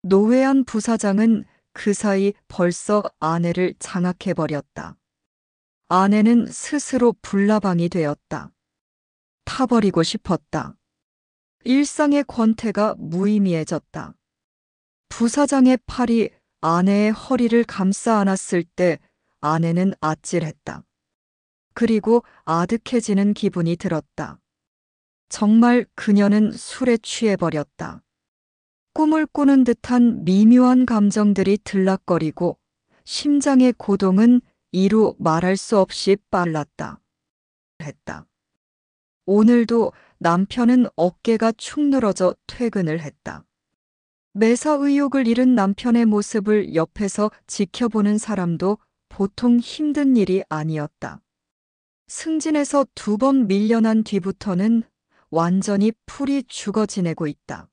노회한 부사장은 그 사이 벌써 아내를 장악해버렸다. 아내는 스스로 불나방이 되었다. 타버리고 싶었다. 일상의 권태가 무의미해졌다. 부사장의 팔이 아내의 허리를 감싸 안았을 때 아내는 아찔했다. 그리고 아득해지는 기분이 들었다. 정말 그녀는 술에 취해버렸다. 꿈을 꾸는 듯한 미묘한 감정들이 들락거리고 심장의 고동은 이루 말할 수 없이 빨랐다. 했다. 오늘도 남편은 어깨가 축 늘어져 퇴근을 했다. 매사 의욕을 잃은 남편의 모습을 옆에서 지켜보는 사람도 보통 힘든 일이 아니었다. 승진에서 2번 밀려난 뒤부터는 완전히 풀이 죽어 지내고 있다.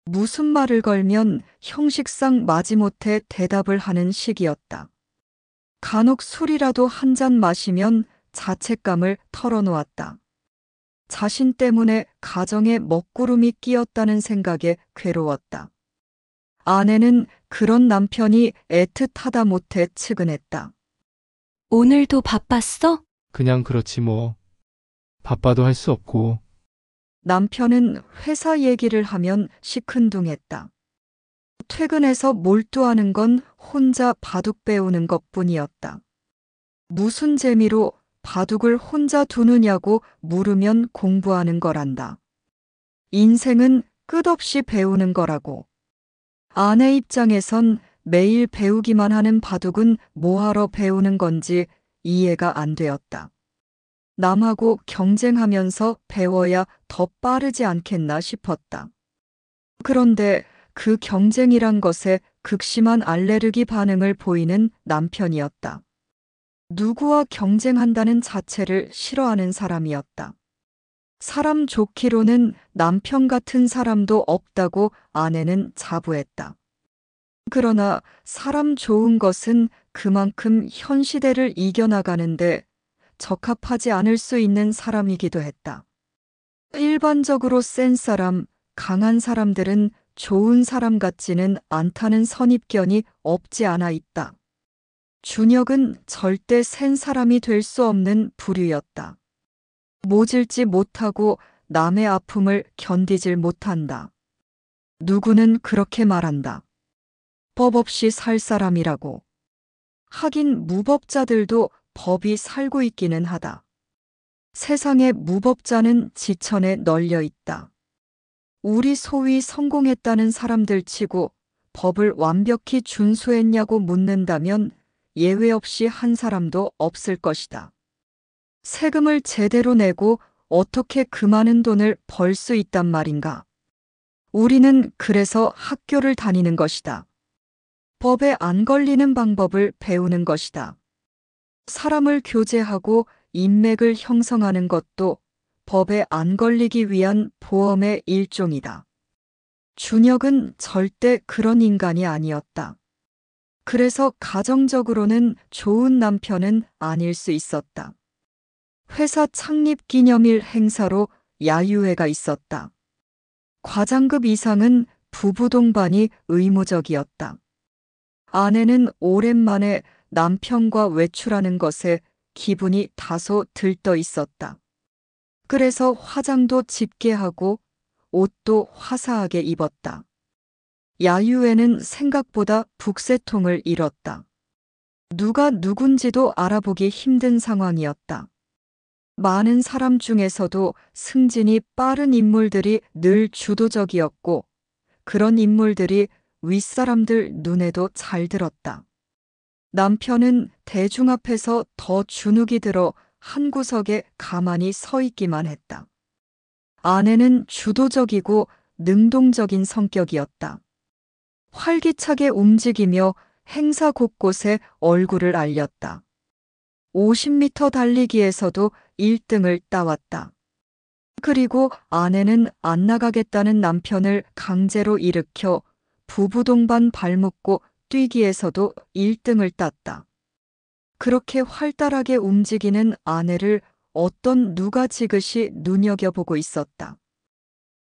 무슨 말을 걸면 형식상 마지못해 대답을 하는 시기였다. 간혹 술이라도 한 잔 마시면 자책감을 털어놓았다. 자신 때문에 가정에 먹구름이 끼었다는 생각에 괴로웠다. 아내는 그런 남편이 애틋하다 못해 측은했다. 오늘도 바빴어? 그냥 그렇지 뭐. 바빠도 할 수 없고. 남편은 회사 얘기를 하면 시큰둥했다. 퇴근해서 몰두하는 건 혼자 바둑 배우는 것뿐이었다. 무슨 재미로 바둑을 혼자 두느냐고 물으면 공부하는 거란다. 인생은 끝없이 배우는 거라고. 아내 입장에선 매일 배우기만 하는 바둑은 뭐하러 배우는 건지 이해가 안 되었다. 남하고 경쟁하면서 배워야 더 빠르지 않겠나 싶었다. 그런데 그 경쟁이란 것에 극심한 알레르기 반응을 보이는 남편이었다. 누구와 경쟁한다는 자체를 싫어하는 사람이었다. 사람 좋기로는 남편 같은 사람도 없다고 아내는 자부했다. 그러나 사람 좋은 것은 그만큼 현 시대를 이겨나가는데 적합하지 않을 수 있는 사람이기도 했다. 일반적으로 센 사람, 강한 사람들은 좋은 사람 같지는 않다는 선입견이 없지 않아 있다. 준혁은 절대 센 사람이 될 수 없는 부류였다. 모질지 못하고 남의 아픔을 견디질 못한다. 누구는 그렇게 말한다. 법 없이 살 사람이라고. 하긴 무법자들도 법이 살고 있기는 하다. 세상의 무법자는 지천에 널려 있다. 우리 소위 성공했다는 사람들 치고 법을 완벽히 준수했냐고 묻는다면 예외 없이 한 사람도 없을 것이다. 세금을 제대로 내고 어떻게 그 많은 돈을 벌 수 있단 말인가? 우리는 그래서 학교를 다니는 것이다. 법에 안 걸리는 방법을 배우는 것이다. 사람을 교제하고 인맥을 형성하는 것도 법에 안 걸리기 위한 보험의 일종이다. 준혁은 절대 그런 인간이 아니었다. 그래서 가정적으로는 좋은 남편은 아닐 수 있었다. 회사 창립 기념일 행사로 야유회가 있었다. 과장급 이상은 부부 동반이 의무적이었다. 아내는 오랜만에 남편과 외출하는 것에 기분이 다소 들떠 있었다. 그래서 화장도 짙게 하고 옷도 화사하게 입었다. 야유회는 생각보다 북새통을 잃었다. 누가 누군지도 알아보기 힘든 상황이었다. 많은 사람 중에서도 승진이 빠른 인물들이 늘 주도적이었고 그런 인물들이 윗사람들 눈에도 잘 들었다. 남편은 대중 앞에서 더 주눅이 들어 한 구석에 가만히 서 있기만 했다. 아내는 주도적이고 능동적인 성격이었다. 활기차게 움직이며 행사 곳곳에 얼굴을 알렸다. 50m 달리기에서도 1등을 따왔다. 그리고 아내는 안 나가겠다는 남편을 강제로 일으켜 부부 동반 발묶고 뛰기에서도 1등을 땄다. 그렇게 활달하게 움직이는 아내를 어떤 누가 지그시 눈여겨보고 있었다.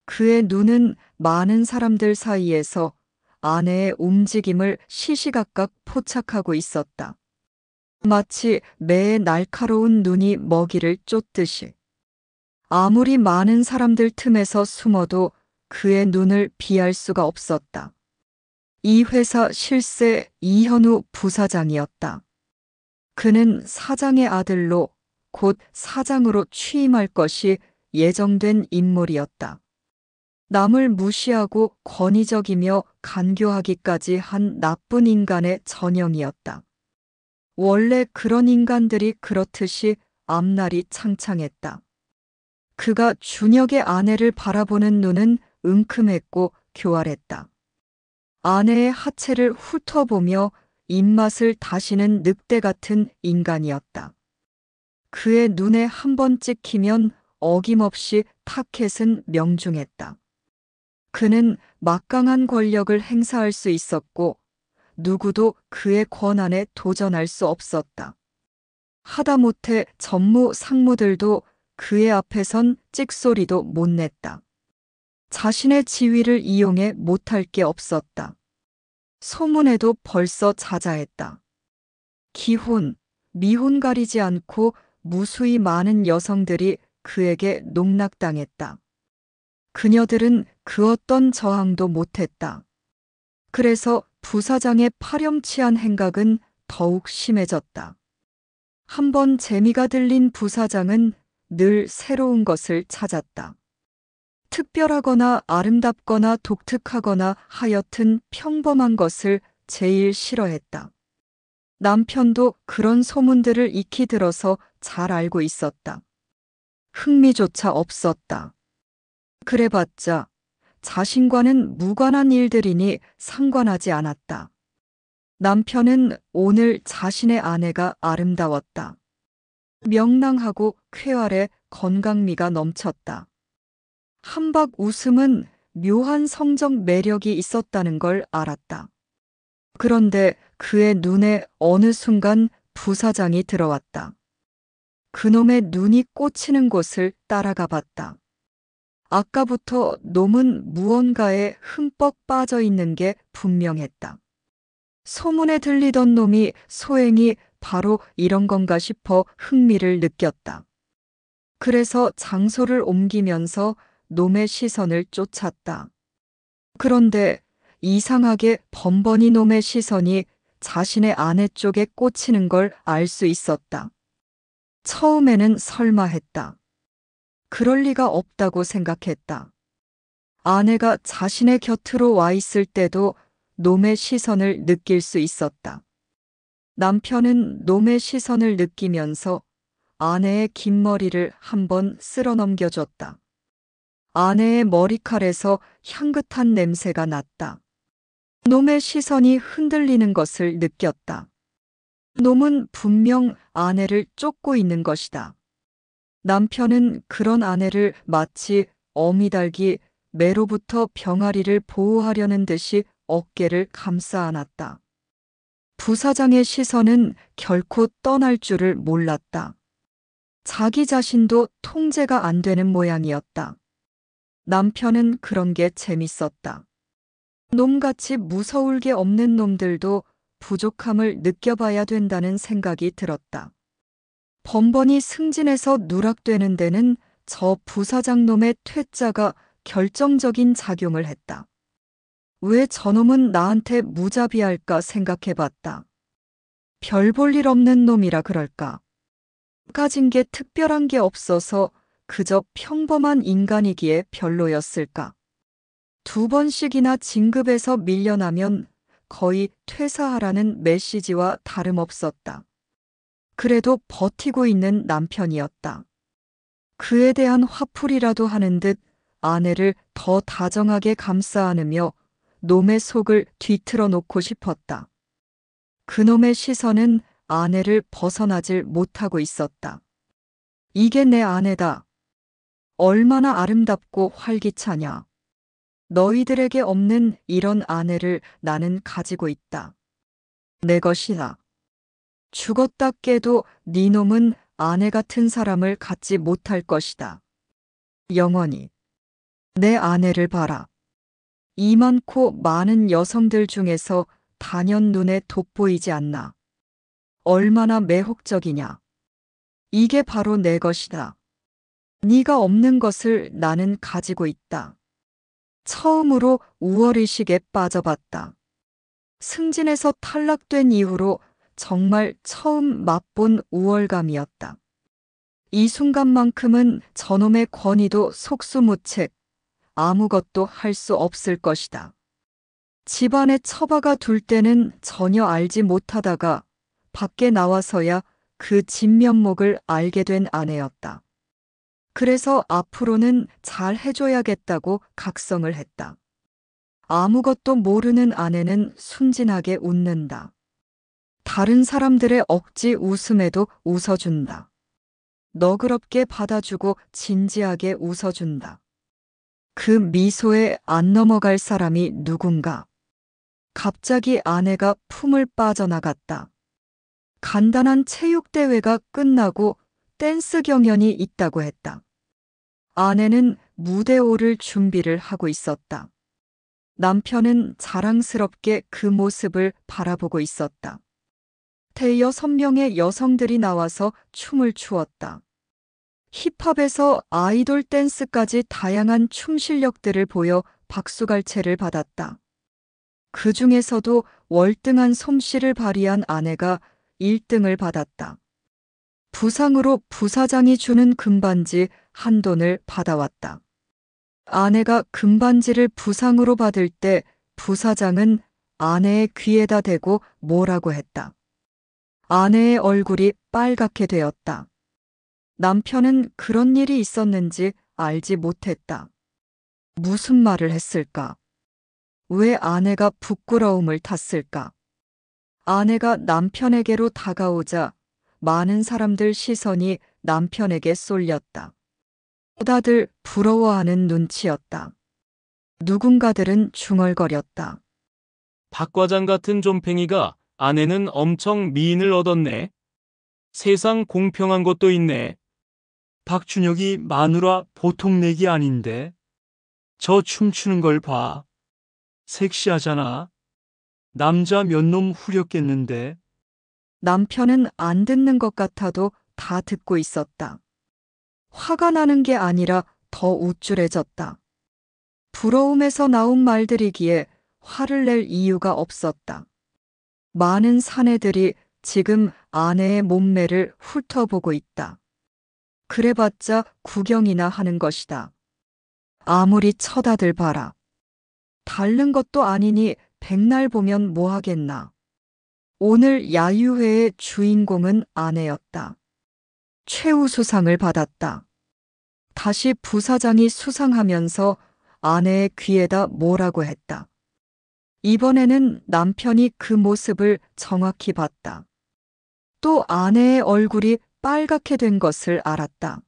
그의 눈은 많은 사람들 사이에서 아내의 움직임을 시시각각 포착하고 있었다. 마치 매의 날카로운 눈이 먹이를 쫓듯이. 아무리 많은 사람들 틈에서 숨어도 그의 눈을 피할 수가 없었다. 이 회사 실세 이현우 부사장이었다. 그는 사장의 아들로 곧 사장으로 취임할 것이 예정된 인물이었다. 남을 무시하고 권위적이며 간교하기까지 한 나쁜 인간의 전형이었다. 원래 그런 인간들이 그렇듯이 앞날이 창창했다. 그가 준혁의 아내를 바라보는 눈은 은큼했고 교활했다. 아내의 하체를 훑어보며 입맛을 다시는 늑대 같은 인간이었다. 그의 눈에 한 번 찍히면 어김없이 타켓은 명중했다. 그는 막강한 권력을 행사할 수 있었고 누구도 그의 권한에 도전할 수 없었다. 하다못해 전무 상무들도 그의 앞에선 찍소리도 못 냈다. 자신의 지위를 이용해 못할 게 없었다. 소문에도 벌써 자자했다. 기혼, 미혼 가리지 않고 무수히 많은 여성들이 그에게 농락당했다. 그녀들은 그 어떤 저항도 못했다. 그래서 부사장의 파렴치한 행각은 더욱 심해졌다. 한번 재미가 들린 부사장은 늘 새로운 것을 찾았다. 특별하거나 아름답거나 독특하거나 하여튼 평범한 것을 제일 싫어했다. 남편도 그런 소문들을 익히 들어서 잘 알고 있었다. 흥미조차 없었다. 그래봤자 자신과는 무관한 일들이니 상관하지 않았다. 남편은 오늘 자신의 아내가 아름다웠다. 명랑하고 쾌활해 건강미가 넘쳤다. 한박 웃음은 묘한 성적 매력이 있었다는 걸 알았다. 그런데 그의 눈에 어느 순간 부사장이 들어왔다. 그놈의 눈이 꽂히는 곳을 따라가 봤다. 아까부터 놈은 무언가에 흠뻑 빠져 있는 게 분명했다. 소문에 들리던 놈이 소행이 바로 이런 건가 싶어 흥미를 느꼈다. 그래서 장소를 옮기면서 놈의 시선을 쫓았다. 그런데 이상하게 번번이 놈의 시선이 자신의 아내 쪽에 꽂히는 걸 알 수 있었다. 처음에는 설마 했다. 그럴 리가 없다고 생각했다. 아내가 자신의 곁으로 와 있을 때도 놈의 시선을 느낄 수 있었다. 남편은 놈의 시선을 느끼면서 아내의 긴 머리를 한번 쓸어 넘겨줬다. 아내의 머리칼에서 향긋한 냄새가 났다. 놈의 시선이 흔들리는 것을 느꼈다. 놈은 분명 아내를 쫓고 있는 것이다. 남편은 그런 아내를 마치 어미달기 매로부터 병아리를 보호하려는 듯이 어깨를 감싸 안았다. 부사장의 시선은 결코 떠날 줄을 몰랐다. 자기 자신도 통제가 안 되는 모양이었다. 남편은 그런 게 재밌었다. 놈같이 무서울 게 없는 놈들도 부족함을 느껴봐야 된다는 생각이 들었다. 번번이 승진해서 누락되는 데는 저 부사장 놈의 퇴짜가 결정적인 작용을 했다. 왜 저놈은 나한테 무자비할까 생각해봤다. 별 볼 일 없는 놈이라 그럴까. 가진 게 특별한 게 없어서 그저 평범한 인간이기에 별로였을까. 2번씩이나 진급에서 밀려나면 거의 퇴사하라는 메시지와 다름없었다. 그래도 버티고 있는 남편이었다. 그에 대한 화풀이라도 하는 듯 아내를 더 다정하게 감싸 안으며 놈의 속을 뒤틀어 놓고 싶었다. 그놈의 시선은 아내를 벗어나질 못하고 있었다. 이게 내 아내다. 얼마나 아름답고 활기차냐. 너희들에게 없는 이런 아내를 나는 가지고 있다. 내 것이다. 죽었다 깨도 네 놈은 아내 같은 사람을 갖지 못할 것이다. 영원히. 내 아내를 봐라. 이 많고 많은 여성들 중에서 단연 눈에 돋보이지 않나. 얼마나 매혹적이냐. 이게 바로 내 것이다. 네가 없는 것을 나는 가지고 있다. 처음으로 우월의식에 빠져봤다. 승진에서 탈락된 이후로 정말 처음 맛본 우월감이었다. 이 순간만큼은 저놈의 권위도 속수무책, 아무것도 할 수 없을 것이다. 집안에 처박아 둘 때는 전혀 알지 못하다가 밖에 나와서야 그 진면목을 알게 된 아내였다. 그래서 앞으로는 잘 해줘야겠다고 각성을 했다. 아무것도 모르는 아내는 순진하게 웃는다. 다른 사람들의 억지 웃음에도 웃어준다. 너그럽게 받아주고 진지하게 웃어준다. 그 미소에 안 넘어갈 사람이 누군가. 갑자기 아내가 품을 빠져나갔다. 간단한 체육대회가 끝나고 댄스 경연이 있다고 했다. 아내는 무대 오를 준비를 하고 있었다. 남편은 자랑스럽게 그 모습을 바라보고 있었다. 대여섯 명의 여성들이 나와서 춤을 추었다. 힙합에서 아이돌 댄스까지 다양한 춤 실력들을 보여 박수갈채를 받았다. 그 중에서도 월등한 솜씨를 발휘한 아내가 1등을 받았다. 부상으로 부사장이 주는 금반지 한 돈을 받아왔다. 아내가 금반지를 부상으로 받을 때 부사장은 아내의 귀에다 대고 뭐라고 했다. 아내의 얼굴이 빨갛게 되었다. 남편은 그런 일이 있었는지 알지 못했다. 무슨 말을 했을까? 왜 아내가 부끄러움을 탔을까? 아내가 남편에게로 다가오자 많은 사람들 시선이 남편에게 쏠렸다. 다들 부러워하는 눈치였다. 누군가들은 중얼거렸다. 박 과장 같은 좀팽이가 아내는 엄청 미인을 얻었네. 세상 공평한 것도 있네. 박준혁이 마누라 보통 내기 아닌데. 저 춤추는 걸 봐. 섹시하잖아. 남자 몇 놈 후렸겠는데. 남편은 안 듣는 것 같아도 다 듣고 있었다. 화가 나는 게 아니라 더 우쭐해졌다. 부러움에서 나온 말들이기에 화를 낼 이유가 없었다. 많은 사내들이 지금 아내의 몸매를 훑어보고 있다. 그래봤자 구경이나 하는 것이다. 아무리 쳐다들 봐라. 다른 것도 아니니 백날 보면 뭐하겠나. 오늘 야유회의 주인공은 아내였다. 최우수상을 받았다. 다시 부사장이 수상하면서 아내의 귀에다 뭐라고 했다. 이번에는 남편이 그 모습을 정확히 봤다. 또 아내의 얼굴이 빨갛게 된 것을 알았다.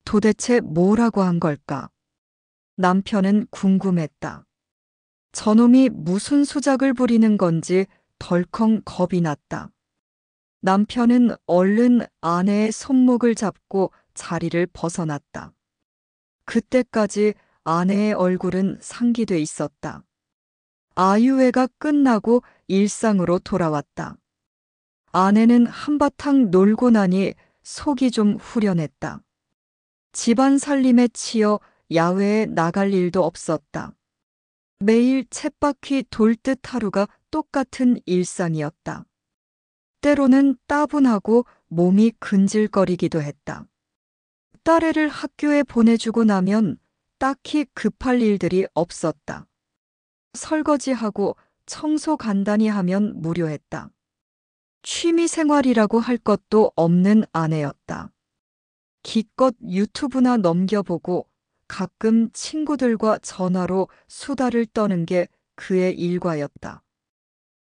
도대체 뭐라고 한 걸까? 남편은 궁금했다. 저놈이 무슨 수작을 부리는 건지 덜컹 겁이 났다. 남편은 얼른 아내의 손목을 잡고 자리를 벗어났다. 그때까지 아내의 얼굴은 상기돼 있었다. 아유회가 끝나고 일상으로 돌아왔다. 아내는 한바탕 놀고 나니 속이 좀 후련했다. 집안 살림에 치여 야외에 나갈 일도 없었다. 매일 쳇바퀴 돌듯 하루가 똑같은 일상이었다. 때로는 따분하고 몸이 근질거리기도 했다. 딸애를 학교에 보내주고 나면 딱히 급할 일들이 없었다. 설거지하고 청소 간단히 하면 무료했다. 취미 생활이라고 할 것도 없는 아내였다. 기껏 유튜브나 넘겨보고 가끔 친구들과 전화로 수다를 떠는 게 그의 일과였다.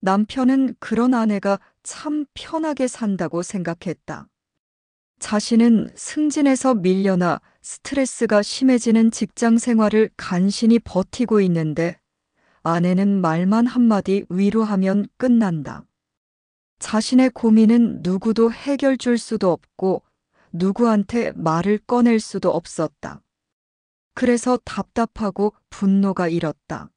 남편은 그런 아내가 참 편하게 산다고 생각했다. 자신은 승진에서 밀려나 스트레스가 심해지는 직장 생활을 간신히 버티고 있는데 아내는 말만 한마디 위로하면 끝난다. 자신의 고민은 누구도 해결 줄 수도 없고 누구한테 말을 꺼낼 수도 없었다. 그래서 답답하고 분노가 일었다.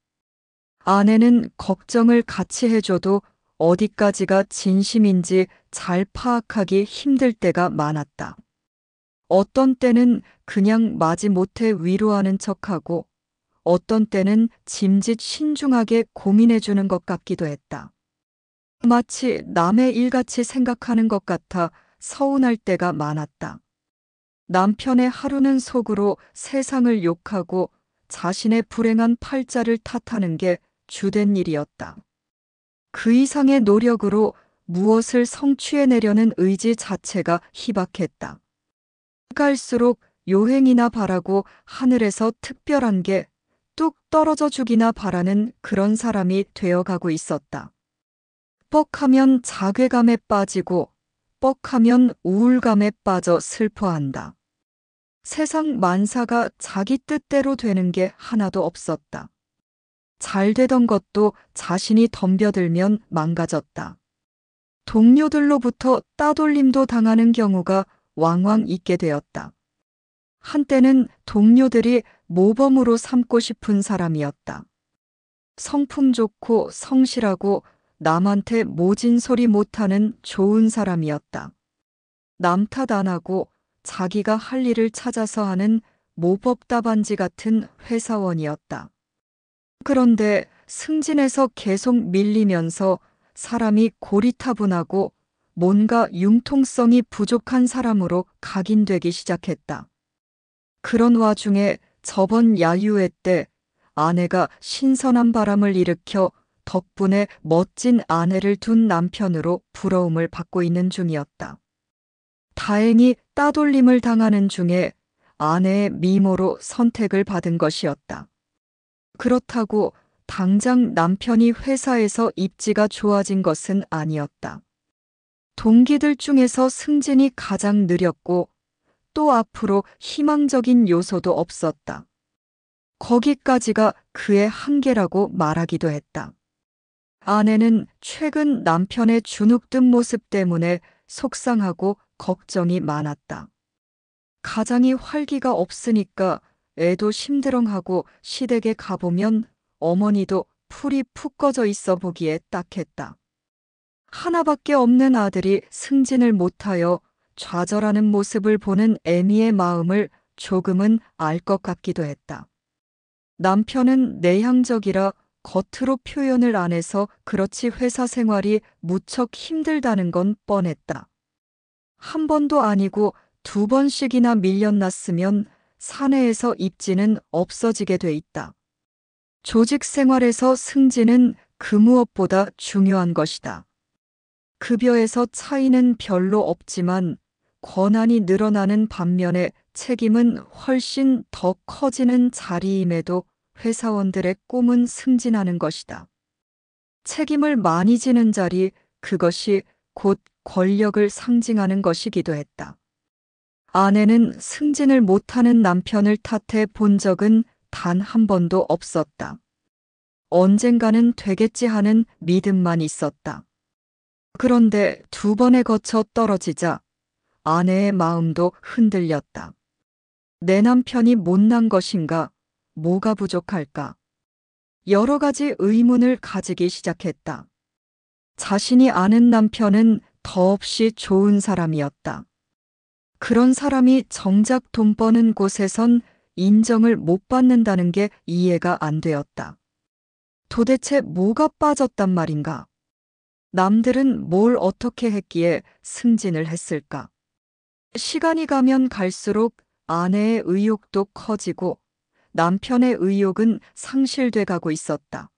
아내는 걱정을 같이 해줘도 어디까지가 진심인지 잘 파악하기 힘들 때가 많았다. 어떤 때는 그냥 마지못해 위로하는 척하고 어떤 때는 짐짓 신중하게 고민해주는 것 같기도 했다. 마치 남의 일같이 생각하는 것 같아 서운할 때가 많았다. 남편의 하루는 속으로 세상을 욕하고 자신의 불행한 팔자를 탓하는 게 주된 일이었다. 그 이상의 노력으로 무엇을 성취해내려는 의지 자체가 희박했다. 갈수록 요행이나 바라고 하늘에서 특별한 게 뚝 떨어져 주기나 바라는 그런 사람이 되어가고 있었다. 뻑하면 자괴감에 빠지고 뻑하면 우울감에 빠져 슬퍼한다. 세상 만사가 자기 뜻대로 되는 게 하나도 없었다. 잘 되던 것도 자신이 덤벼들면 망가졌다. 동료들로부터 따돌림도 당하는 경우가 왕왕 있게 되었다. 한때는 동료들이 모범으로 삼고 싶은 사람이었다. 성품 좋고 성실하고 남한테 모진 소리 못하는 좋은 사람이었다. 남 탓 안 하고 자기가 할 일을 찾아서 하는 모법답안지 같은 회사원이었다. 그런데 승진해서 계속 밀리면서 사람이 고리타분하고 뭔가 융통성이 부족한 사람으로 각인되기 시작했다. 그런 와중에 저번 야유회 때 아내가 신선한 바람을 일으켜 덕분에 멋진 아내를 둔 남편으로 부러움을 받고 있는 중이었다. 다행히 따돌림을 당하는 중에 아내의 미모로 선택을 받은 것이었다. 그렇다고 당장 남편이 회사에서 입지가 좋아진 것은 아니었다. 동기들 중에서 승진이 가장 느렸고 또 앞으로 희망적인 요소도 없었다. 거기까지가 그의 한계라고 말하기도 했다. 아내는 최근 남편의 주눅든 모습 때문에 속상하고 걱정이 많았다. 가장이 활기가 없으니까 애도 심드렁하고 시댁에 가보면 어머니도 풀이 푹 꺼져 있어 보기에 딱했다. 하나밖에 없는 아들이 승진을 못하여 좌절하는 모습을 보는 애미의 마음을 조금은 알 것 같기도 했다. 남편은 내향적이라 겉으로 표현을 안 해서 그렇지 회사 생활이 무척 힘들다는 건 뻔했다. 한 번도 아니고 두 번씩이나 밀려났으면 사내에서 입지는 없어지게 돼 있다. 조직 생활에서 승진은 그 무엇보다 중요한 것이다. 급여에서 차이는 별로 없지만 권한이 늘어나는 반면에 책임은 훨씬 더 커지는 자리임에도 회사원들의 꿈은 승진하는 것이다. 책임을 많이 지는 자리, 그것이 곧 권력을 상징하는 것이기도 했다. 아내는 승진을 못하는 남편을 탓해 본 적은 단 한 번도 없었다. 언젠가는 되겠지 하는 믿음만 있었다. 그런데 두 번에 거쳐 떨어지자 아내의 마음도 흔들렸다. 내 남편이 못난 것인가? 뭐가 부족할까? 여러 가지 의문을 가지기 시작했다. 자신이 아는 남편은 더없이 좋은 사람이었다. 그런 사람이 정작 돈 버는 곳에선 인정을 못 받는다는 게 이해가 안 되었다. 도대체 뭐가 빠졌단 말인가? 남들은 뭘 어떻게 했기에 승진을 했을까? 시간이 가면 갈수록 아내의 의욕도 커지고 남편의 의욕은 상실돼 가고 있었다.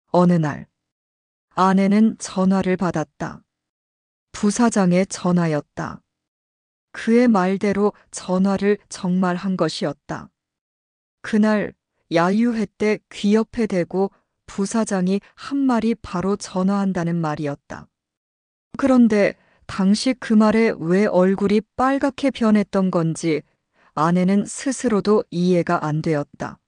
어느 날 아내는 전화를 받았다. 부사장의 전화였다. 그의 말대로 전화를 정말 한 것이었다. 그날 야유회 때 귀 옆에 대고 부사장이 한 말이 바로 전화한다는 말이었다. 그런데 당시 그 말에 왜 얼굴이 빨갛게 변했던 건지 아내는 스스로도 이해가 안 되었다.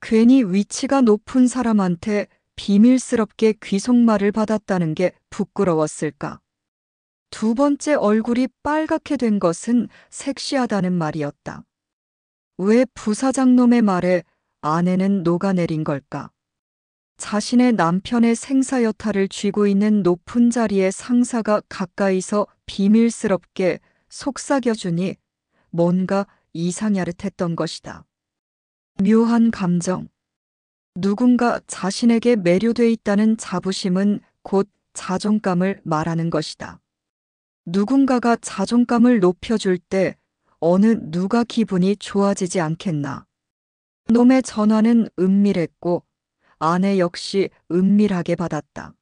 괜히 위치가 높은 사람한테 비밀스럽게 귀속말을 받았다는 게 부끄러웠을까? 두 번째 얼굴이 빨갛게 된 것은 섹시하다는 말이었다. 왜 부사장 놈의 말에 아내는 녹아내린 걸까? 자신의 남편의 생사여탈을 쥐고 있는 높은 자리에 상사가 가까이서 비밀스럽게 속삭여주니 뭔가 이상야릇했던 것이다. 묘한 감정. 누군가 자신에게 매료돼 있다는 자부심은 곧 자존감을 말하는 것이다. 누군가가 자존감을 높여줄 때 어느 누가 기분이 좋아지지 않겠나. 놈의 전화는 은밀했고 아내 역시 은밀하게 받았다.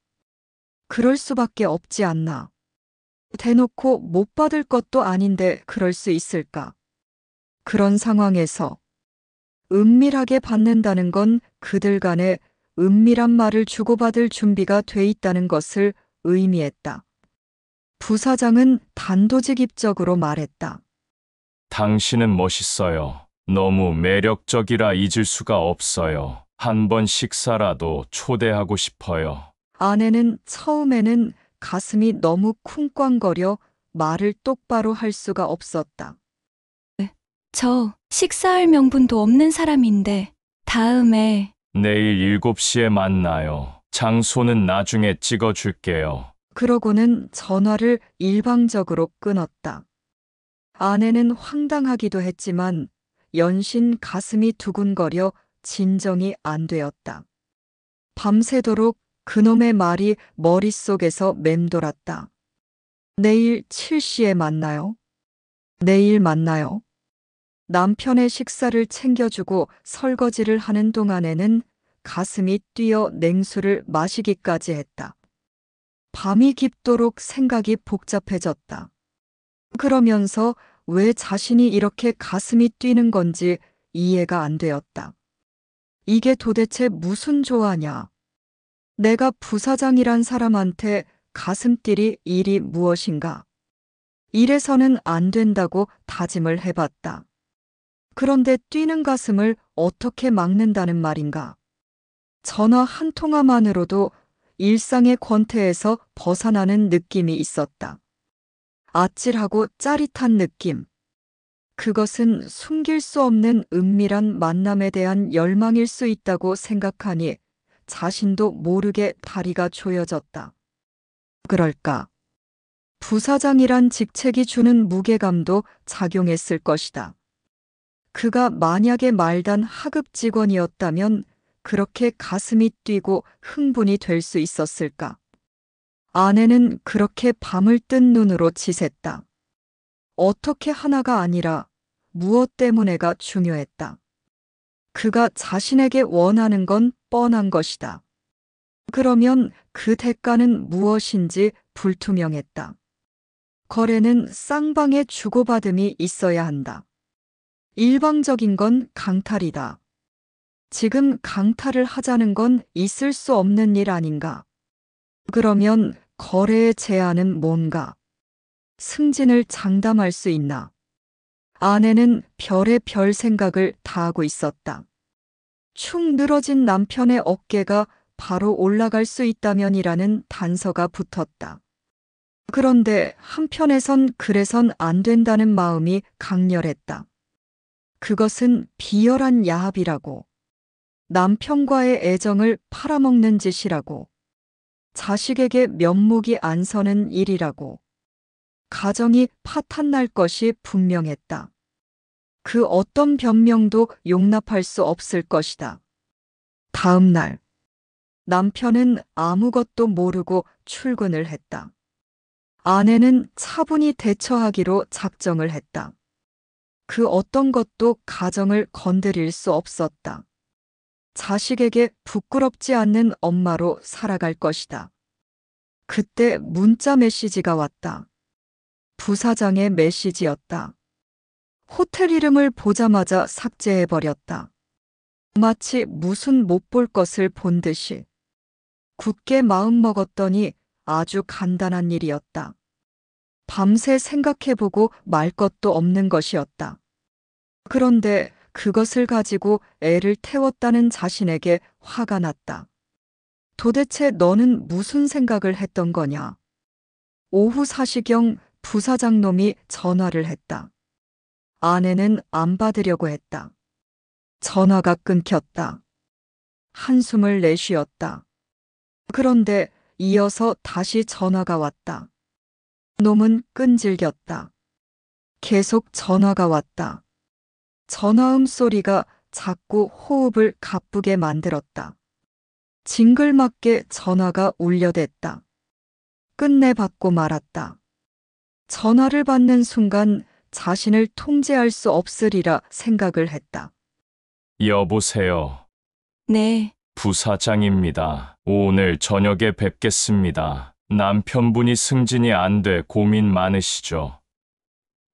그럴 수밖에 없지 않나. 대놓고 못 받을 것도 아닌데 그럴 수 있을까? 그런 상황에서 은밀하게 받는다는 건 그들 간에 은밀한 말을 주고받을 준비가 돼 있다는 것을 의미했다. 부사장은 단도직입적으로 말했다. 당신은 멋있어요. 너무 매력적이라 잊을 수가 없어요. 한 번 식사라도 초대하고 싶어요. 아내는 처음에는 가슴이 너무 쿵쾅거려 말을 똑바로 할 수가 없었다. 저 식사할 명분도 없는 사람인데 다음에 내일 7시에 만나요. 장소는 나중에 찍어줄게요. 그러고는 전화를 일방적으로 끊었다. 아내는 황당하기도 했지만 연신 가슴이 두근거려 진정이 안 되었다. 밤새도록 그놈의 말이 머릿속에서 맴돌았다. 내일 7시에 만나요? 내일 만나요? 남편의 식사를 챙겨주고 설거지를 하는 동안에는 가슴이 뛰어 냉수를 마시기까지 했다. 밤이 깊도록 생각이 복잡해졌다. 그러면서 왜 자신이 이렇게 가슴이 뛰는 건지 이해가 안 되었다. 이게 도대체 무슨 조화냐? 내가 부사장이란 사람한테 가슴 뛸 일이 무엇인가? 이래서는 안 된다고 다짐을 해봤다. 그런데 뛰는 가슴을 어떻게 막는다는 말인가? 전화 한 통화만으로도 일상의 권태에서 벗어나는 느낌이 있었다. 아찔하고 짜릿한 느낌. 그것은 숨길 수 없는 은밀한 만남에 대한 열망일 수 있다고 생각하니 자신도 모르게 다리가 조여졌다. 그럴까? 부사장이란 직책이 주는 무게감도 작용했을 것이다. 그가 만약에 말단 하급 직원이었다면 그렇게 가슴이 뛰고 흥분이 될 수 있었을까? 아내는 그렇게 밤을 뜬 눈으로 지샜다. 어떻게 하나가 아니라 무엇 때문에가 중요했다. 그가 자신에게 원하는 건 뻔한 것이다. 그러면 그 대가는 무엇인지 불투명했다. 거래는 쌍방의 주고받음이 있어야 한다. 일방적인 건 강탈이다. 지금 강탈을 하자는 건 있을 수 없는 일 아닌가? 그러면 거래의 제한은 뭔가? 승진을 장담할 수 있나? 아내는 별의 별 생각을 다 하고 있었다. 축 늘어진 남편의 어깨가 바로 올라갈 수 있다면이라는 단서가 붙었다. 그런데 한편에선 그래선 안 된다는 마음이 강렬했다. 그것은 비열한 야합이라고. 남편과의 애정을 팔아먹는 짓이라고. 자식에게 면목이 안 서는 일이라고. 가정이 파탄날 것이 분명했다. 그 어떤 변명도 용납할 수 없을 것이다. 다음 날, 남편은 아무것도 모르고 출근을 했다. 아내는 차분히 대처하기로 작정을 했다. 그 어떤 것도 가정을 건드릴 수 없었다. 자식에게 부끄럽지 않는 엄마로 살아갈 것이다. 그때 문자 메시지가 왔다. 부사장의 메시지였다. 호텔 이름을 보자마자 삭제해버렸다. 마치 무슨 못 볼 것을 본 듯이. 굳게 마음먹었더니 아주 간단한 일이었다. 밤새 생각해보고 말 것도 없는 것이었다. 그런데 그것을 가지고 애를 태웠다는 자신에게 화가 났다. 도대체 너는 무슨 생각을 했던 거냐? 오후 4시경 부사장 놈이 전화를 했다. 아내는 안 받으려고 했다. 전화가 끊겼다. 한숨을 내쉬었다. 그런데 이어서 다시 전화가 왔다. 놈은 끈질겼다. 계속 전화가 왔다. 전화음 소리가 자꾸 호흡을 가쁘게 만들었다. 징글맞게 전화가 울려댔다. 끝내 받고 말았다. 전화를 받는 순간 자신을 통제할 수 없으리라 생각을 했다. 여보세요. 네, 부사장입니다. 오늘 저녁에 뵙겠습니다. 남편분이 승진이 안 돼 고민 많으시죠?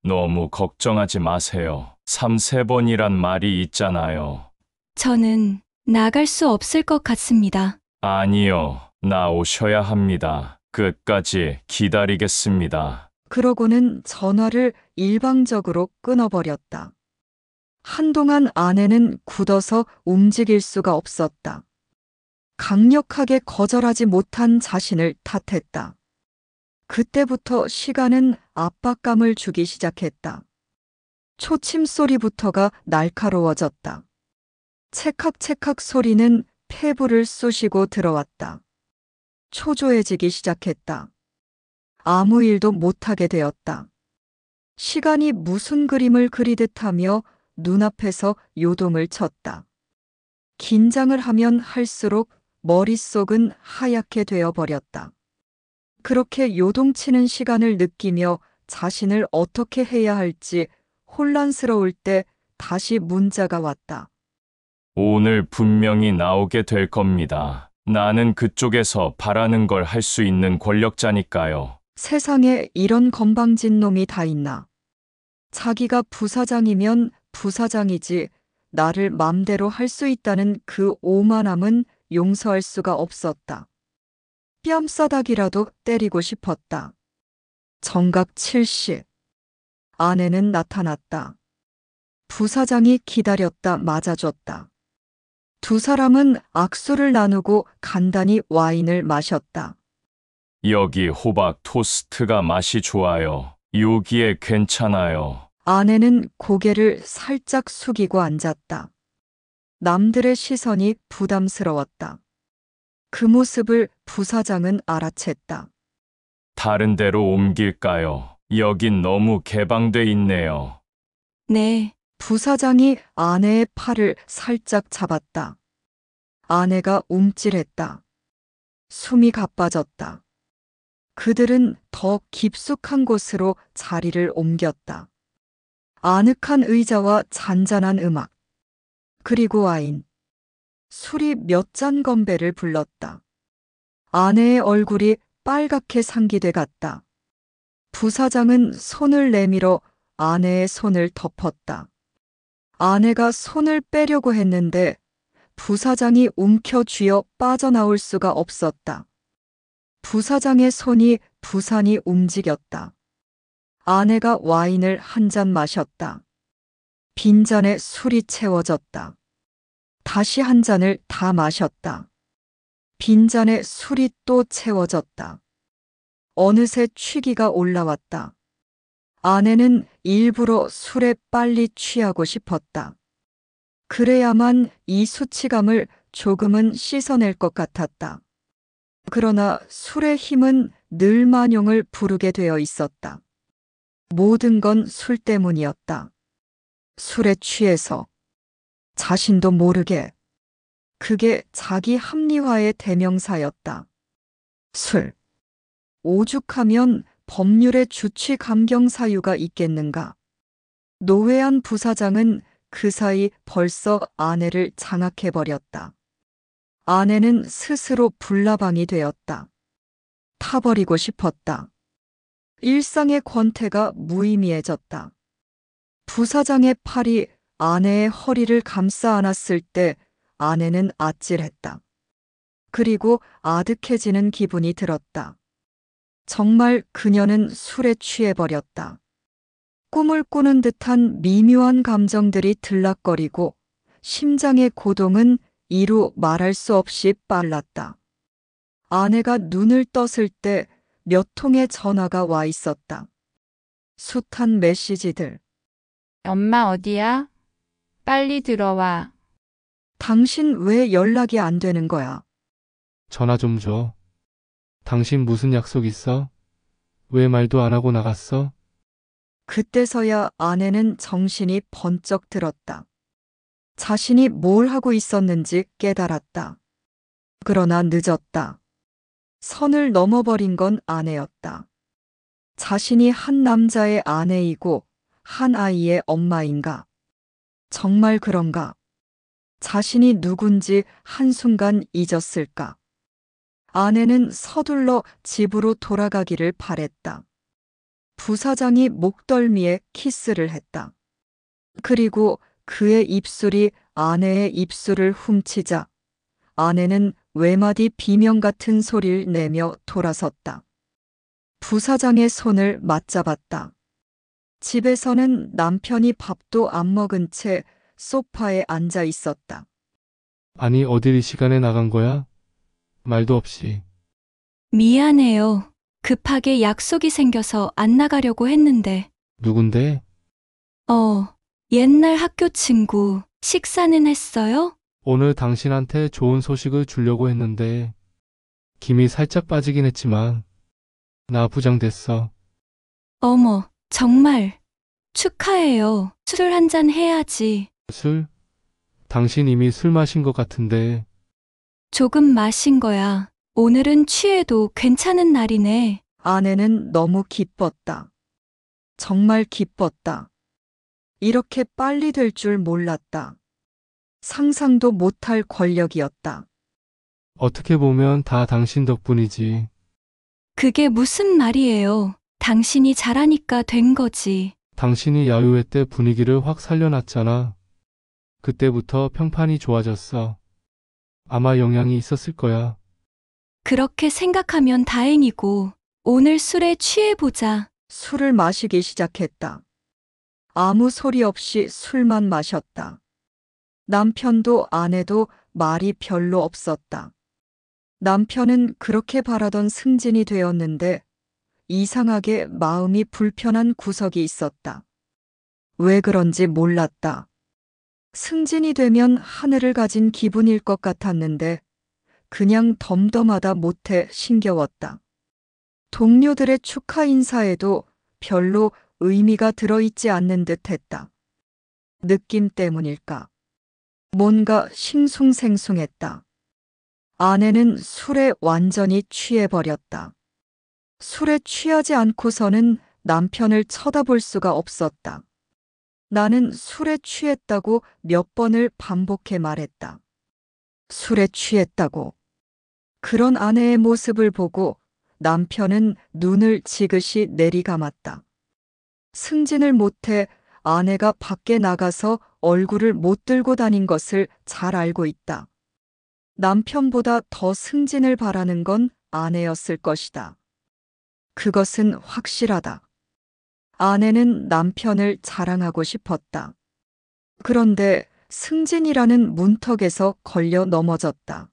너무 걱정하지 마세요. 3~4번이란 말이 있잖아요. 저는 나갈 수 없을 것 같습니다. 아니요. 나오셔야 합니다. 끝까지 기다리겠습니다. 그러고는 전화를 일방적으로 끊어버렸다. 한동안 아내는 굳어서 움직일 수가 없었다. 강력하게 거절하지 못한 자신을 탓했다. 그때부터 시간은 압박감을 주기 시작했다. 초침 소리부터가 날카로워졌다. 찰칵찰칵 소리는 폐부를 쑤시고 들어왔다. 초조해지기 시작했다. 아무 일도 못하게 되었다. 시간이 무슨 그림을 그리듯 하며 눈앞에서 요동을 쳤다. 긴장을 하면 할수록 머릿속은 하얗게 되어 버렸다. 그렇게 요동치는 시간을 느끼며 자신을 어떻게 해야 할지 혼란스러울 때 다시 문자가 왔다. 오늘 분명히 나오게 될 겁니다. 나는 그쪽에서 바라는 걸 할 수 있는 권력자니까요. 세상에 이런 건방진 놈이 다 있나. 자기가 부사장이면 부사장이지 나를 맘대로 할 수 있다는 그 오만함은 용서할 수가 없었다. 뺨싸닥이라도 때리고 싶었다. 정각 7시. 아내는 나타났다. 부사장이 기다렸다 맞아줬다. 두 사람은 악수를 나누고 간단히 와인을 마셨다. 여기 호박 토스트가 맛이 좋아요. 여기에 괜찮아요. 아내는 고개를 살짝 숙이고 앉았다. 남들의 시선이 부담스러웠다. 그 모습을 부사장은 알아챘다. 다른 데로 옮길까요? 여긴 너무 개방돼 있네요. 네, 부사장이 아내의 팔을 살짝 잡았다. 아내가 움찔했다. 숨이 가빠졌다. 그들은 더 깊숙한 곳으로 자리를 옮겼다. 아늑한 의자와 잔잔한 음악, 그리고 와인. 술이 몇 잔 건배를 불렀다. 아내의 얼굴이 빨갛게 상기돼 갔다. 부사장은 손을 내밀어 아내의 손을 덮었다. 아내가 손을 빼려고 했는데 부사장이 움켜쥐어 빠져나올 수가 없었다. 부사장의 손이 부산히 움직였다. 아내가 와인을 한 잔 마셨다. 빈잔에 술이 채워졌다. 다시 한 잔을 다 마셨다. 빈잔에 술이 또 채워졌다. 어느새 취기가 올라왔다. 아내는 일부러 술에 빨리 취하고 싶었다. 그래야만 이 수치감을 조금은 씻어낼 것 같았다. 그러나 술의 힘은 늘 만용을 부르게 되어 있었다. 모든 건 술 때문이었다. 술에 취해서 자신도 모르게 그게 자기 합리화의 대명사였다. 술. 오죽하면 법률에 주취 감경 사유가 있겠는가. 노회한 부사장은 그 사이 벌써 아내를 장악해버렸다. 아내는 스스로 불나방이 되었다. 타버리고 싶었다. 일상의 권태가 무의미해졌다. 부사장의 팔이 아내의 허리를 감싸 안았을 때 아내는 아찔했다. 그리고 아득해지는 기분이 들었다. 정말 그녀는 술에 취해버렸다. 꿈을 꾸는 듯한 미묘한 감정들이 들락거리고 심장의 고동은 이루 말할 수 없이 빨랐다. 아내가 눈을 떴을 때 몇 통의 전화가 와 있었다. 숱한 메시지들. 엄마 어디야? 빨리 들어와. 당신 왜 연락이 안 되는 거야? 전화 좀 줘. 당신 무슨 약속 있어? 왜 말도 안 하고 나갔어? 그때서야 아내는 정신이 번쩍 들었다. 자신이 뭘 하고 있었는지 깨달았다. 그러나 늦었다. 선을 넘어버린 건 아내였다. 자신이 한 남자의 아내이고 한 아이의 엄마인가? 정말 그런가? 자신이 누군지 한순간 잊었을까? 아내는 서둘러 집으로 돌아가기를 바랬다. 부사장이 목덜미에 키스를 했다. 그리고 그의 입술이 아내의 입술을 훔치자 아내는 외마디 비명 같은 소리를 내며 돌아섰다. 부사장의 손을 맞잡았다. 집에서는 남편이 밥도 안 먹은 채 소파에 앉아 있었다. 아니, 어딜 이 시간에 나간 거야? 말도 없이. 미안해요. 급하게 약속이 생겨서 안 나가려고 했는데. 누군데? 옛날 학교 친구. 식사는 했어요? 오늘 당신한테 좋은 소식을 주려고 했는데 김이 살짝 빠지긴 했지만 나 부장됐어. 어머, 정말. 축하해요. 술 한잔 해야지. 술? 당신 이미 술 마신 것 같은데. 조금 마신 거야. 오늘은 취해도 괜찮은 날이네. 아내는 너무 기뻤다. 정말 기뻤다. 이렇게 빨리 될 줄 몰랐다. 상상도 못할 권력이었다. 어떻게 보면 다 당신 덕분이지. 그게 무슨 말이에요. 당신이 잘하니까 된 거지. 당신이 야유회 때 분위기를 확 살려놨잖아. 그때부터 평판이 좋아졌어. 아마 영향이 있었을 거야. 그렇게 생각하면 다행이고, 오늘 술에 취해보자. 술을 마시기 시작했다. 아무 소리 없이 술만 마셨다. 남편도 아내도 말이 별로 없었다. 남편은 그렇게 바라던 승진이 되었는데 이상하게 마음이 불편한 구석이 있었다. 왜 그런지 몰랐다. 승진이 되면 하늘을 가진 기분일 것 같았는데 그냥 덤덤하다 못해 신겨웠다. 동료들의 축하 인사에도 별로 의미가 들어있지 않는 듯 했다. 느낌 때문일까? 뭔가 싱숭생숭했다. 아내는 술에 완전히 취해버렸다. 술에 취하지 않고서는 남편을 쳐다볼 수가 없었다. 나는 술에 취했다고 몇 번을 반복해 말했다. 술에 취했다고. 그런 아내의 모습을 보고 남편은 눈을 지그시 내리감았다. 승진을 못해 아내가 밖에 나가서 얼굴을 못 들고 다닌 것을 잘 알고 있다. 남편보다 더 승진을 바라는 건 아내였을 것이다. 그것은 확실하다. 아내는 남편을 자랑하고 싶었다. 그런데 승진이라는 문턱에서 걸려 넘어졌다.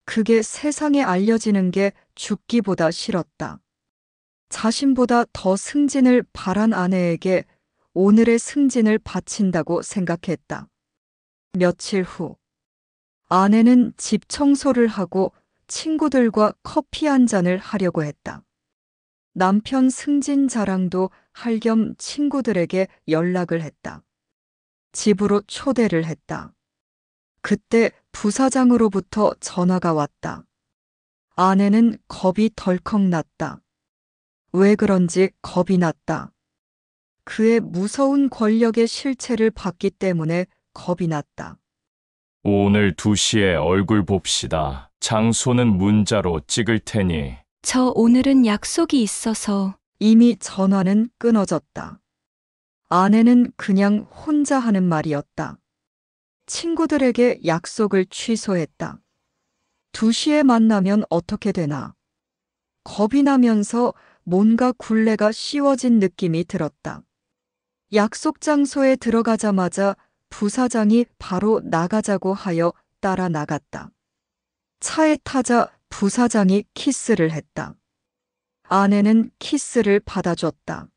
그게 세상에 알려지는 게 죽기보다 싫었다. 자신보다 더 승진을 바란 아내에게 오늘의 승진을 바친다고 생각했다. 며칠 후, 아내는 집 청소를 하고 친구들과 커피 한 잔을 하려고 했다. 남편 승진 자랑도 할 겸 친구들에게 연락을 했다. 집으로 초대를 했다. 그때 부사장으로부터 전화가 왔다. 아내는 겁이 덜컥 났다. 왜 그런지 겁이 났다. 그의 무서운 권력의 실체를 봤기 때문에 겁이 났다. 오늘 2시에 얼굴 봅시다. 장소는 문자로 찍을 테니. 저 오늘은 약속이 있어서. 이미 전화는 끊어졌다. 아내는 그냥 혼자 하는 말이었다. 친구들에게 약속을 취소했다. 2시에 만나면 어떻게 되나? 겁이 나면서 뭔가 굴레가 씌워진 느낌이 들었다. 약속 장소에 들어가자마자 부사장이 바로 나가자고 하여 따라 나갔다. 차에 타자 부사장이 키스를 했다. 아내는 키스를 받아줬다.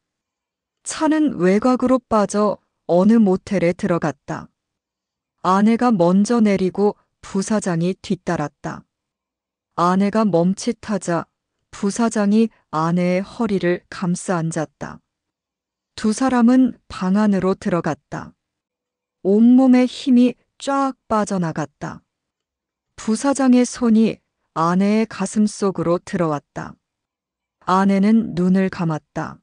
차는 외곽으로 빠져 어느 모텔에 들어갔다. 아내가 먼저 내리고 부사장이 뒤따랐다. 아내가 멈칫하자 부사장이 아내의 허리를 감싸 앉았다. 두 사람은 방 안으로 들어갔다. 온몸에 힘이 쫙 빠져나갔다. 부사장의 손이 아내의 가슴 속으로 들어왔다. 아내는 눈을 감았다.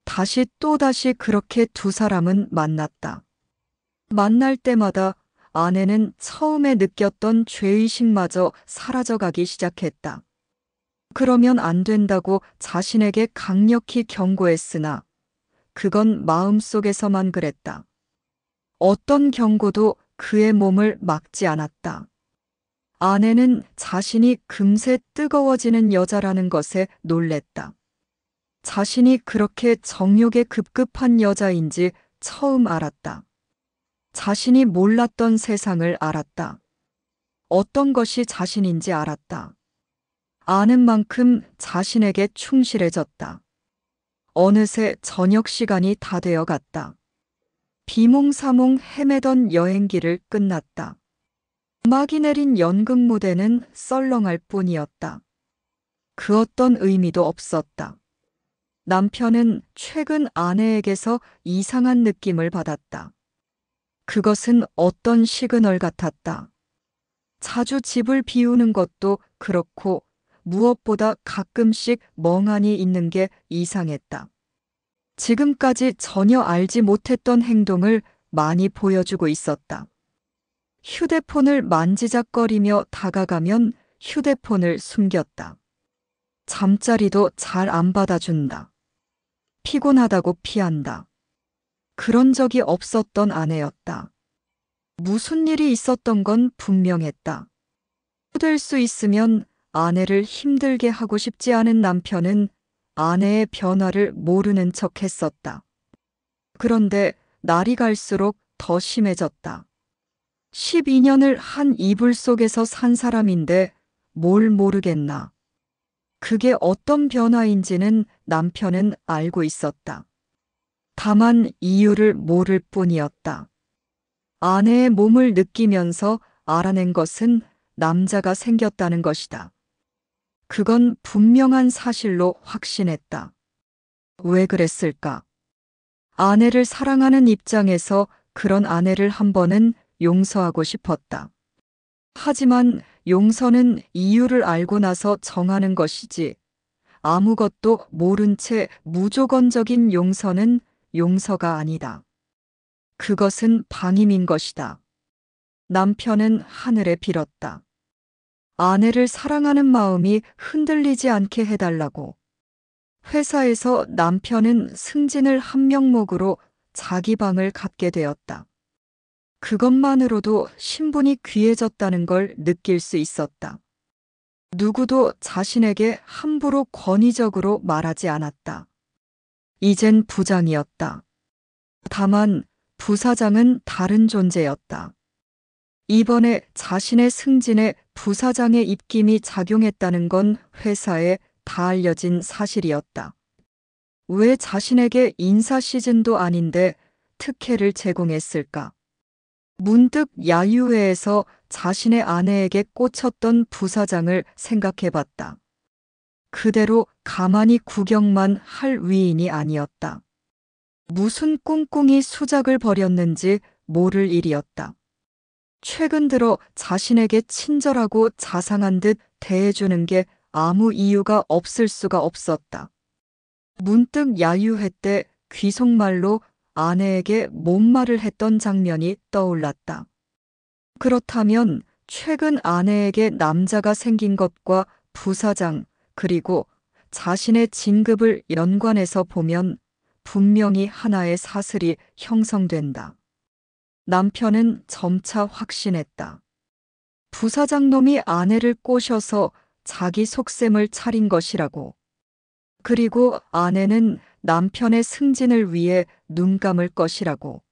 다시 또다시 그렇게 두 사람은 만났다. 만날 때마다 아내는 처음에 느꼈던 죄의식마저 사라져가기 시작했다. 그러면 안 된다고 자신에게 강력히 경고했으나 그건 마음속에서만 그랬다. 어떤 경고도 그의 몸을 막지 않았다. 아내는 자신이 금세 뜨거워지는 여자라는 것에 놀랬다. 자신이 그렇게 정욕에 급급한 여자인지 처음 알았다. 자신이 몰랐던 세상을 알았다. 어떤 것이 자신인지 알았다. 아는 만큼 자신에게 충실해졌다. 어느새 저녁 시간이 다 되어 갔다. 비몽사몽 헤매던 여행길을 끝났다. 음악이 내린 연극 무대는 썰렁할 뿐이었다. 그 어떤 의미도 없었다. 남편은 최근 아내에게서 이상한 느낌을 받았다. 그것은 어떤 시그널 같았다. 자주 집을 비우는 것도 그렇고 무엇보다 가끔씩 멍하니 있는 게 이상했다. 지금까지 전혀 알지 못했던 행동을 많이 보여주고 있었다. 휴대폰을 만지작거리며 다가가면 휴대폰을 숨겼다. 잠자리도 잘 안 받아준다. 피곤하다고 피한다. 그런 적이 없었던 아내였다. 무슨 일이 있었던 건 분명했다. 될 수 있으면 아내를 힘들게 하고 싶지 않은 남편은 아내의 변화를 모르는 척 했었다. 그런데 날이 갈수록 더 심해졌다. 12년을 한 이불 속에서 산 사람인데 뭘 모르겠나. 그게 어떤 변화인지는 남편은 알고 있었다. 다만 이유를 모를 뿐이었다. 아내의 몸을 느끼면서 알아낸 것은 남자가 생겼다는 것이다. 그건 분명한 사실로 확신했다. 왜 그랬을까? 아내를 사랑하는 입장에서 그런 아내를 한 번은 용서하고 싶었다. 하지만 용서는 이유를 알고 나서 정하는 것이지 아무것도 모른 채 무조건적인 용서는 용서가 아니다. 그것은 방임인 것이다. 남편은 하늘에 빌었다. 아내를 사랑하는 마음이 흔들리지 않게 해달라고. 회사에서 남편은 승진을 한 명목으로 자기 방을 갖게 되었다. 그것만으로도 신분이 귀해졌다는 걸 느낄 수 있었다. 누구도 자신에게 함부로 권위적으로 말하지 않았다. 이젠 부장이었다. 다만 부사장은 다른 존재였다. 이번에 자신의 승진에 부사장의 입김이 작용했다는 건 회사에 다 알려진 사실이었다. 왜 자신에게 인사 시즌도 아닌데 특혜를 제공했을까? 문득 야유회에서 자신의 아내에게 꽂혔던 부사장을 생각해봤다. 그대로 가만히 구경만 할 위인이 아니었다. 무슨 꿍꿍이 수작을 벌였는지 모를 일이었다. 최근 들어 자신에게 친절하고 자상한 듯 대해주는 게 아무 이유가 없을 수가 없었다. 문득 야유회 때 귀속말로 아내에게 못말을 했던 장면이 떠올랐다. 그렇다면 최근 아내에게 남자가 생긴 것과 부사장 그리고 자신의 진급을 연관해서 보면 분명히 하나의 사슬이 형성된다. 남편은 점차 확신했다. 부사장 놈이 아내를 꼬셔서 자기 속셈을 차린 것이라고. 그리고 아내는 남편의 승진을 위해 눈 감을 것이라고.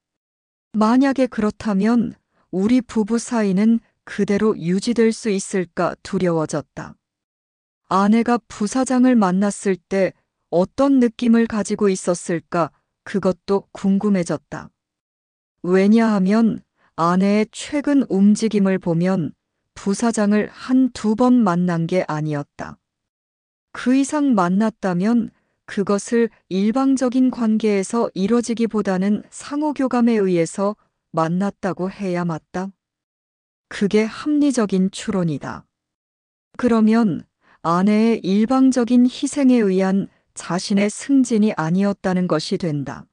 만약에 그렇다면 우리 부부 사이는 그대로 유지될 수 있을까 두려워졌다. 아내가 부사장을 만났을 때 어떤 느낌을 가지고 있었을까 그것도 궁금해졌다. 왜냐하면 아내의 최근 움직임을 보면 부사장을 한두 번 만난 게 아니었다. 그 이상 만났다면 그것을 일방적인 관계에서 이뤄지기보다는 상호교감에 의해서 만났다고 해야 맞다. 그게 합리적인 추론이다. 그러면 아내의 일방적인 희생에 의한 자신의 승진이 아니었다는 것이 된다.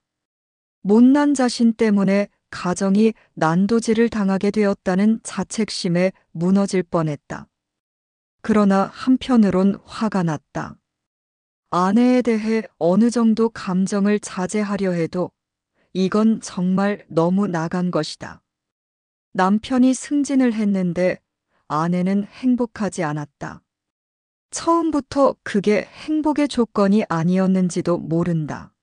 못난 자신 때문에 가정이 난도질을 당하게 되었다는 자책심에 무너질 뻔했다. 그러나 한편으론 화가 났다. 아내에 대해 어느 정도 감정을 자제하려 해도 이건 정말 너무 나간 것이다. 남편이 승진을 했는데 아내는 행복하지 않았다. 처음부터 그게 행복의 조건이 아니었는지도 모른다.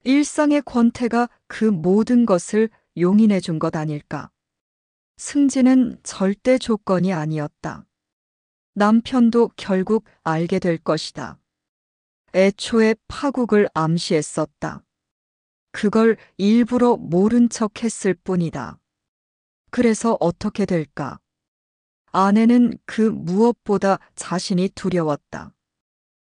일상의 권태가 그 모든 것을 용인해 준 것 아닐까. 승진은 절대 조건이 아니었다. 남편도 결국 알게 될 것이다. 애초에 파국을 암시했었다. 그걸 일부러 모른 척 했을 뿐이다. 그래서 어떻게 될까? 아내는 그 무엇보다 자신이 두려웠다.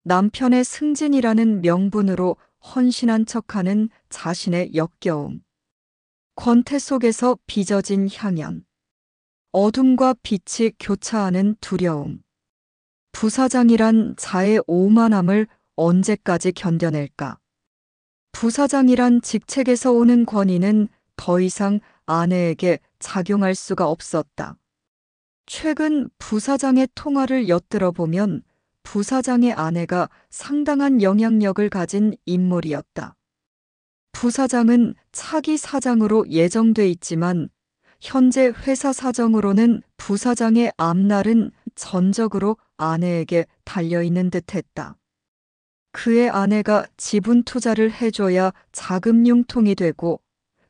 남편의 승진이라는 명분으로 헌신한 척하는 자신의 역겨움. 권태 속에서 빚어진 향연. 어둠과 빛이 교차하는 두려움. 부사장이란 자의 오만함을 언제까지 견뎌낼까? 부사장이란 직책에서 오는 권위는 더 이상 아내에게 작용할 수가 없었다. 최근 부사장의 통화를 엿들어 보면 부사장의 아내가 상당한 영향력을 가진 인물이었다. 부사장은 차기 사장으로 예정돼 있지만 현재 회사 사정으로는 부사장의 앞날은 전적으로 아내에게 달려있는 듯했다. 그의 아내가 지분 투자를 해줘야 자금 융통이 되고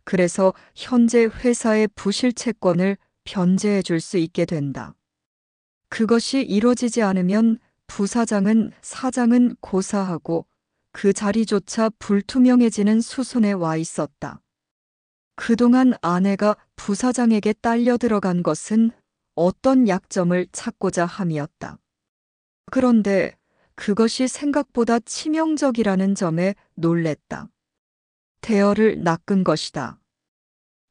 그래서 현재 회사의 부실 채권을 변제해 줄 수 있게 된다. 그것이 이루어지지 않으면 부사장은 사장은 고사하고 그 자리조차 불투명해지는 수순에 와 있었다. 그동안 아내가 부사장에게 딸려 들어간 것은 어떤 약점을 찾고자 함이었다. 그런데 그것이 생각보다 치명적이라는 점에 놀랬다. 대어를 낚은 것이다.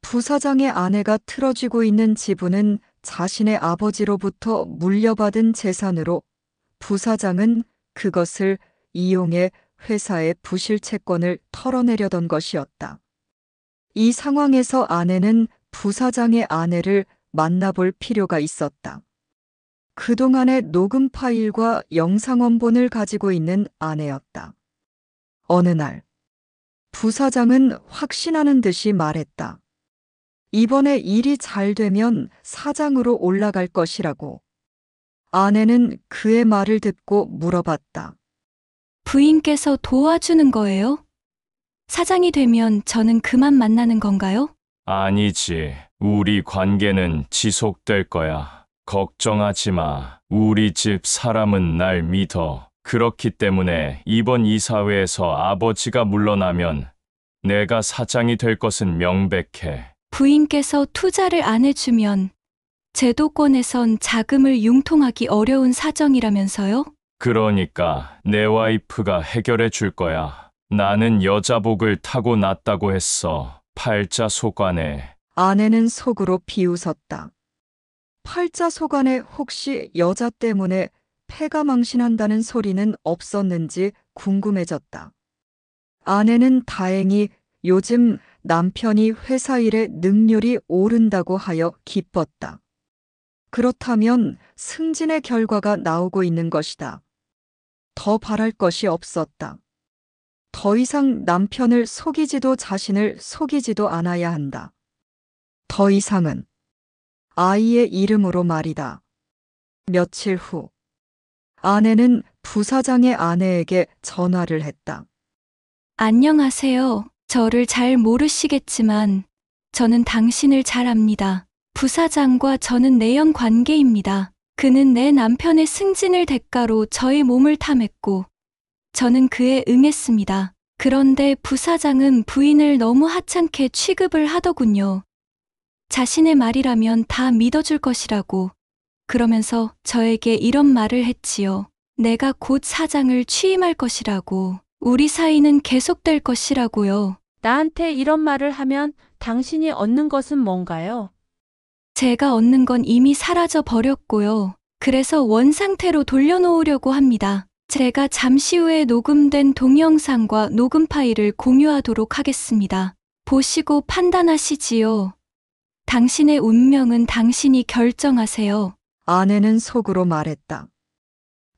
부사장의 아내가 틀어쥐고 있는 지분은 자신의 아버지로부터 물려받은 재산으로 부사장은 그것을 이용해 회사의 부실 채권을 털어내려던 것이었다. 이 상황에서 아내는 부사장의 아내를 만나볼 필요가 있었다. 그동안의 녹음 파일과 영상 원본을 가지고 있는 아내였다. 어느 날, 부사장은 확신하는 듯이 말했다. 이번에 일이 잘 되면 사장으로 올라갈 것이라고. 아내는 그의 말을 듣고 물어봤다. 부인께서 도와주는 거예요? 사장이 되면 저는 그만 만나는 건가요? 아니지. 우리 관계는 지속될 거야. 걱정하지 마. 우리 집 사람은 날 믿어. 그렇기 때문에 이번 이사회에서 아버지가 물러나면 내가 사장이 될 것은 명백해. 부인께서 투자를 안 해주면 제도권에선 자금을 융통하기 어려운 사정이라면서요? 그러니까 내 와이프가 해결해 줄 거야. 나는 여자복을 타고 났다고 했어. 팔자소관에. 아내는 속으로 비웃었다. 팔자소관에 혹시 여자 때문에 폐가 망신한다는 소리는 없었는지 궁금해졌다. 아내는 다행히 요즘 남편이 회사 일에 능률이 오른다고 하여 기뻤다. 그렇다면 승진의 결과가 나오고 있는 것이다. 더 바랄 것이 없었다. 더 이상 남편을 속이지도 자신을 속이지도 않아야 한다. 더 이상은 아이의 이름으로 말이다. 며칠 후 아내는 부사장의 아내에게 전화를 했다. 안녕하세요. 저를 잘 모르시겠지만 저는 당신을 잘 압니다. 부사장과 저는 내연 관계입니다. 그는 내 남편의 승진을 대가로 저의 몸을 탐했고 저는 그에 응했습니다. 그런데 부사장은 부인을 너무 하찮게 취급을 하더군요. 자신의 말이라면 다 믿어줄 것이라고. 그러면서 저에게 이런 말을 했지요. 내가 곧 사장을 취임할 것이라고. 우리 사이는 계속될 것이라고요. 나한테 이런 말을 하면 당신이 얻는 것은 뭔가요? 제가 얻는 건 이미 사라져 버렸고요. 그래서 원상태로 돌려놓으려고 합니다. 제가 잠시 후에 녹음된 동영상과 녹음 파일을 공유하도록 하겠습니다. 보시고 판단하시지요. 당신의 운명은 당신이 결정하세요. 아내는 속으로 말했다.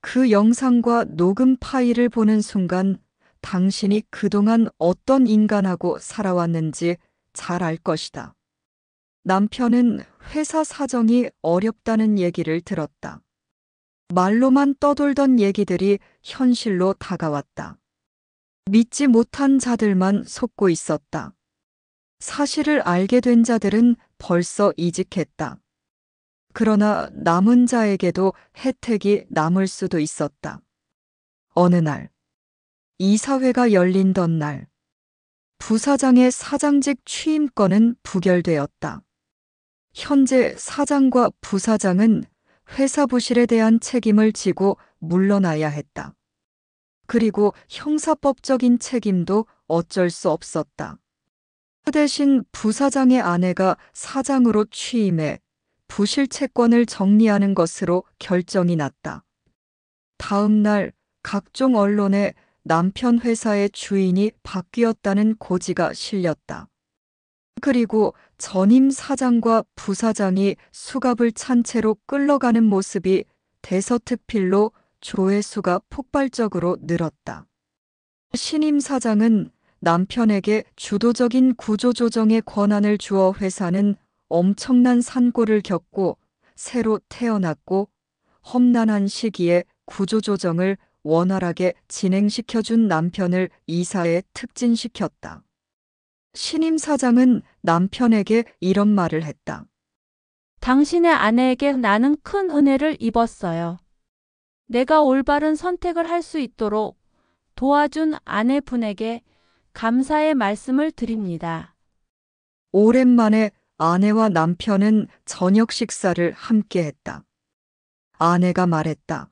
그 영상과 녹음 파일을 보는 순간 당신이 그동안 어떤 인간하고 살아왔는지 잘 알 것이다. 남편은 회사 사정이 어렵다는 얘기를 들었다. 말로만 떠돌던 얘기들이 현실로 다가왔다. 믿지 못한 자들만 속고 있었다. 사실을 알게 된 자들은 벌써 이직했다. 그러나 남은 자에게도 혜택이 남을 수도 있었다. 어느 날, 이사회가 열린던 날, 부사장의 사장직 취임권은 부결되었다. 현재 사장과 부사장은 회사 부실에 대한 책임을 지고 물러나야 했다. 그리고 형사법적인 책임도 어쩔 수 없었다. 그 대신 부사장의 아내가 사장으로 취임해 부실 채권을 정리하는 것으로 결정이 났다. 다음 날 각종 언론에 남편 회사의 주인이 바뀌었다는 고지가 실렸다. 그리고 전임 사장과 부사장이 수갑을 찬 채로 끌러가는 모습이 대서특필로 조회수가 폭발적으로 늘었다. 신임 사장은 남편에게 주도적인 구조조정의 권한을 주어 회사는 엄청난 산고를 겪고 새로 태어났고 험난한 시기에 구조조정을 원활하게 진행시켜준 남편을 이사에 특진시켰다. 신임 사장은 남편에게 이런 말을 했다. 당신의 아내에게 나는 큰 은혜를 입었어요. 내가 올바른 선택을 할 수 있도록 도와준 아내분에게 감사의 말씀을 드립니다. 오랜만에 아내와 남편은 저녁 식사를 함께 했다. 아내가 말했다.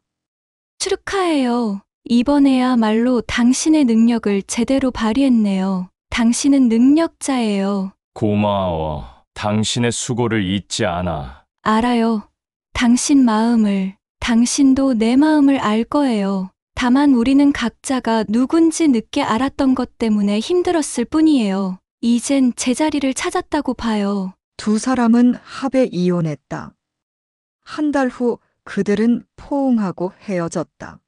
축하해요. 이번에야말로 당신의 능력을 제대로 발휘했네요. 당신은 능력자예요. 고마워. 당신의 수고를 잊지 않아. 알아요. 당신 마음을, 당신도 내 마음을 알 거예요. 다만 우리는 각자가 누군지 늦게 알았던 것 때문에 힘들었을 뿐이에요. 이젠 제자리를 찾았다고 봐요. 두 사람은 합에 이혼했다. 한 달 후 그들은 포옹하고 헤어졌다.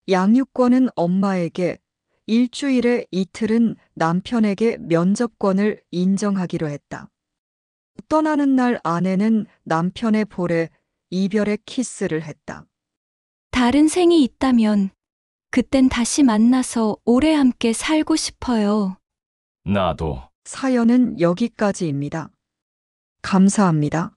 양육권은 엄마에게, 일주일에 이틀은 남편에게 면접권을 인정하기로 했다. 떠나는 날 아내는 남편의 볼에 이별의 키스를 했다. 다른 생이 있다면 그땐 다시 만나서 오래 함께 살고 싶어요. 나도. 사연은 여기까지입니다. 감사합니다.